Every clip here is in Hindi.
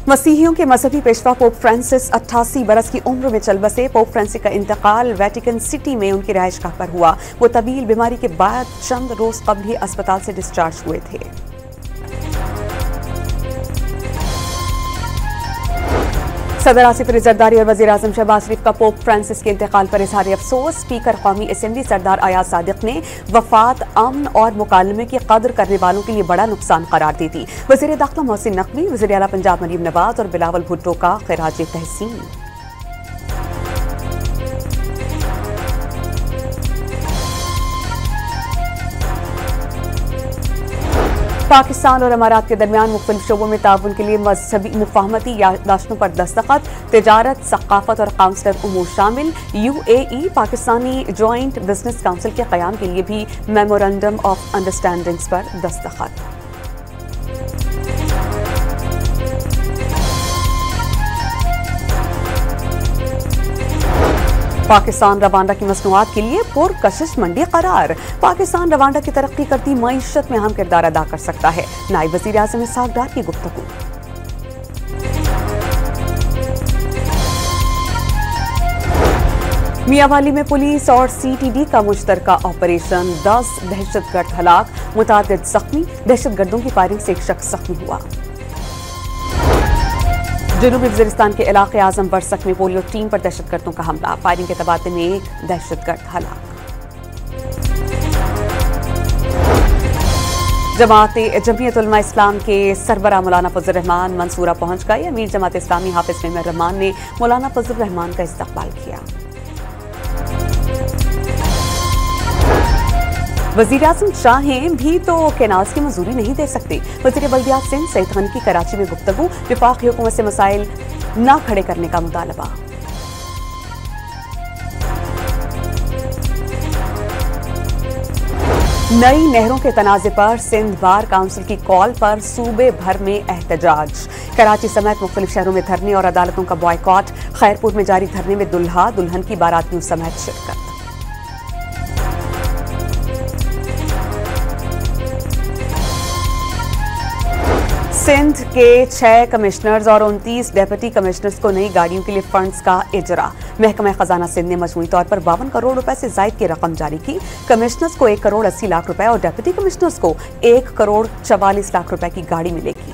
मसीहियों के मजहबी पेशवा पोप फ्रांसिस 88 बरस की उम्र में चल बसे। पोप फ्रांसिस का इंतकाल वेटिकन सिटी में उनकी रिहाइशगाह पर हुआ। वो तवील बीमारी के बाद चंद रोज कबल ही अस्पताल से डिस्चार्ज हुए थे। सदर आसिफ अली जरदारी और वज़ीर आज़म शहबाज शरीफ का पोप फ्रांसिस के इंतकाल पर इज़हार अफसोस। स्पीकर कौमी असेंबली सरदार अयाज सादिक ने वफात अमन और मुकालमे की कदर करने वालों के लिए बड़ा नुकसान करार दी थी। वज़ीर दाखिला मोहसिन नकवी, वज़ीर आला पंजाब मरीम नवाज और बिलावल भुट्टो का खिराज तहसीन। पाकिस्तान और अमारात के दरमियान मुख्तलिफ शोबों में ताउन के लिए मजहबी मुफाहमती याददाश्तों पर दस्तखत। तिजारत, सकाफत और काउंसलर उमूर शामिल। UAE Pakistani joint business council के क़याम के लिए भी मेमोरेंडम ऑफ अंडरस्टैंडिंग्स पर दस्तखत। पाकिस्तान रवांडा की मसनूआत के लिए पुरकशिश मंडी करार। पाकिस्तान रवांडा की तरक्की करती मईशत में अहम किरदार अदा कर सकता है। नायब वज़ीर आज़म इसहाक डार की गुफ्तगू। मियांवाली में पुलिस और CTD का मुश्तरका ऑपरेशन। 10 दहशतगर्द हलाक, मुतादिद जख्मी। दहशतगर्दों की फायरिंग से एक शख्स जख्मी हुआ। जनूबी वज़ीरिस्तान के इलाके आजम बरसक में पोलियो टीम पर दहशतगर्दों का हमला। फायरिंग के तबादले में एक दहशतगर्द हलाक। जमीयत उलमा इस्लाम के सरबराह मौलाना फजल रहमान मंसूरा पहुंच गए। अमीर जमात इस्लामी हाफिज मेमर रहमान ने मौलाना फजल रहमान का इस्तकबाल किया। वज़ीर आज़म चाहें भी तो केनाल्स की मंजूरी नहीं दे सकते। वज़ीर बल्दियात सिंध सईद खान की कराची में गुफ्तगू। वफाकी हुकूमत से मसाइल न खड़े करने का मुतालबा। नई नहरों के तनाज़े पर सिंध बार काउंसिल की कॉल पर सूबे भर में एहतजाज। कराची समेत मुख्तलिफ शहरों में धरने और अदालतों का बॉयकॉट। खैरपुर में जारी धरने में दुल्हा दुल्हन की बारातियों समेत शिरकत। सिंध के 6 कमिश्नर्स और 29 डेप्यूटी कमिश्नर्स को नई गाड़ियों के लिए फंड्स का इजरा। महकमा खजाना सिंध ने मजमूई तौर पर 52 करोड़ रुपए से जायद की रकम जारी की। कमिश्नर्स को 1 करोड़ 80 लाख रुपए और डेप्यूटी कमिश्नर्स को 1 करोड़ 44 लाख रुपए की गाड़ी मिलेगी।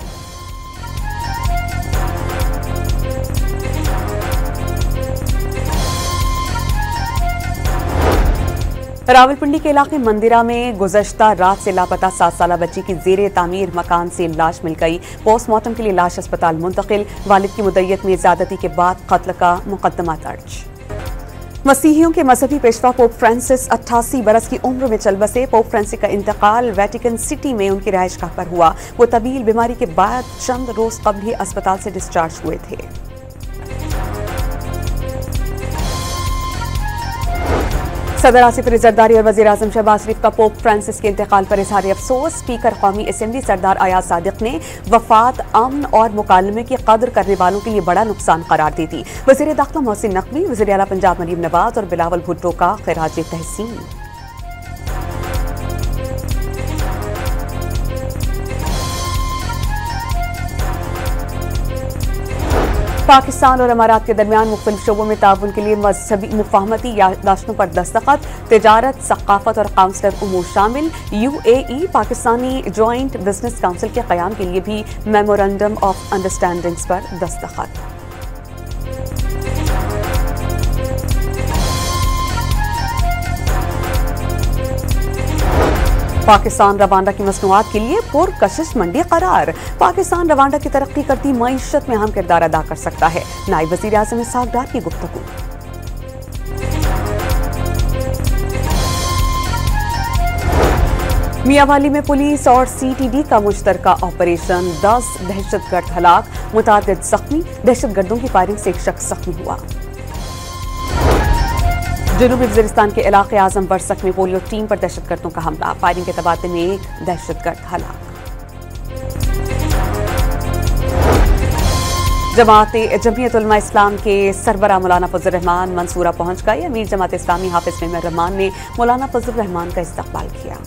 रावलपिंडी के इलाके मंदिरा में गुज़श्ता रात से लापता 7 साला बच्ची की ज़ेरे तामीर मकान से लाश मिल गई। पोस्टमार्टम के लिए लाश अस्पताल मुंतकिल। वालिद की मुद्दत में ज़्यादती के बाद कत्ल का मुकदमा दर्ज। मसीहियों के मजहबी पेशवा पोप फ्रांसिस 88 बरस की उम्र में चल बसे। पोप फ्रांसिस का इंतकाल वेटिकन सिटी में उनकी रिहाइशगाह पर हुआ। वो तवील बीमारी के बाद चंद रोज कबल ही अस्पताल से डिस्चार्ज हुए थे। सदर आसिफ अली जरदारी और वज़ीर आज़म शहबाज शरीफ का पोप फ्रांसिस के इंतकाल पर इज़हार अफसोस। स्पीकर कौमी असेंबली सरदार अयाज सादिक ने वफात अमन और मुकालमे की कदर करने वालों के लिए बड़ा नुकसान करार दी थी। वज़ीर दाखिला मोहसिन नकवी, वज़ीर आला पंजाब मरीम नवाज और बिलावल भुट्टो का खिराज तहसीन। पाकिस्तान और अमारात के दरमियान मुख्तलिफ शोबों में ताउन के लिए मजहबी मुफाहमती याददाश्तों पर दस्तखत। तिजारत, सकाफत और काउंसलर उमूर शामिल। UAE Pakistani joint business council के क़याम के लिए भी मेमोरेंडम ऑफ अंडरस्टैंडिंग्स पर दस्तखत। पाकिस्तान रवांडा की मसनूआत के लिए पुरकशिश मंडी करार। पाकिस्तान रवांडा की तरक्की करती मईशत में अहम किरदार अदा कर सकता है। नायब वज़ीर आज़म इसहाक डार की गुफ्तगू। मियांवाली में पुलिस और CTD का मुश्तरका ऑपरेशन। 10 दहशतगर्द हलाक, मुतादिद जख्मी। दहशतगर्दों की फायरिंग से एक शख्स जख्मी हुआ। जनूबी वज़ीरिस्तान के इलाके आजम बरसक में पोलियो टीम पर दहशतगर्दों का हमला। फायरिंग के तबादले में एक दहशतगर्द हलाक। जमीयत उलमा इस्लाम के सरबराह मौलाना फजल रहमान मंसूरा पहुंच गए। अमीर जमात इस्लामी हाफिज मेमर रहमान ने मौलाना फजल रहमान का इस्तकबाल किया।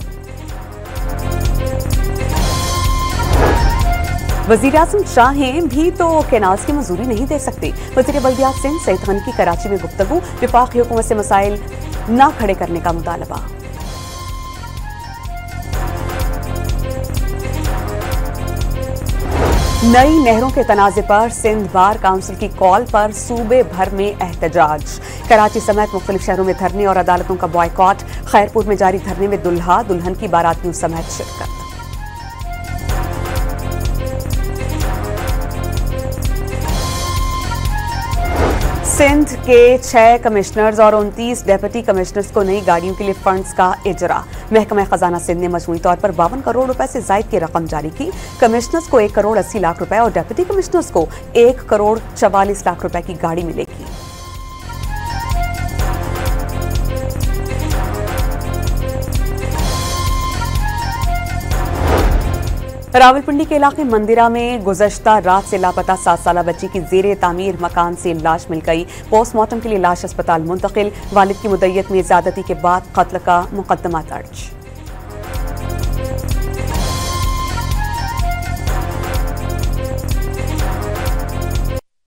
वज़ीर-ए-आज़म चाहें भी तो कैनाल्स की मंजूरी नहीं दे सकते। वज़ीर बल्दियात सिंध सईद खान की कराची में गुफ्तगू, वफाकी हुकूमत से मसाइल न खड़े करने का मुतालबा। नई नहरों के तनाज़े पर सिंध बार काउंसिल की कॉल पर सूबे भर में एहतजाज। कराची समेत मुख्तलिफ शहरों में धरने और अदालतों का बॉयकॉट। खैरपुर में जारी धरने में दुल्हा दुल्हन की बारातियों समेत शिरकत। सिंध के 6 कमिश्नर्स और 29 डेप्यूटी कमिश्नर्स को नई गाड़ियों के लिए फंड्स का इजरा। महकमा खजाना सिंध ने मजमूई तौर पर 52 करोड़ रुपए से जायद की रकम जारी की। कमिश्नर्स को 1 करोड़ 80 लाख रुपए और डेप्यूटी कमिश्नर्स को 1 करोड़ 44 लाख रुपए की गाड़ी मिलेगी। रावलपिंडी के इलाके मंदिरा में गुज़श्ता रात से लापता 7 साला बच्ची की ज़ेरे तामीर मकान से लाश मिल गई। पोस्टमार्टम के लिए लाश अस्पताल मुंतकिल। वालिद की मुद्दत में ज़्यादती के बाद कत्ल का मुकदमा दर्ज।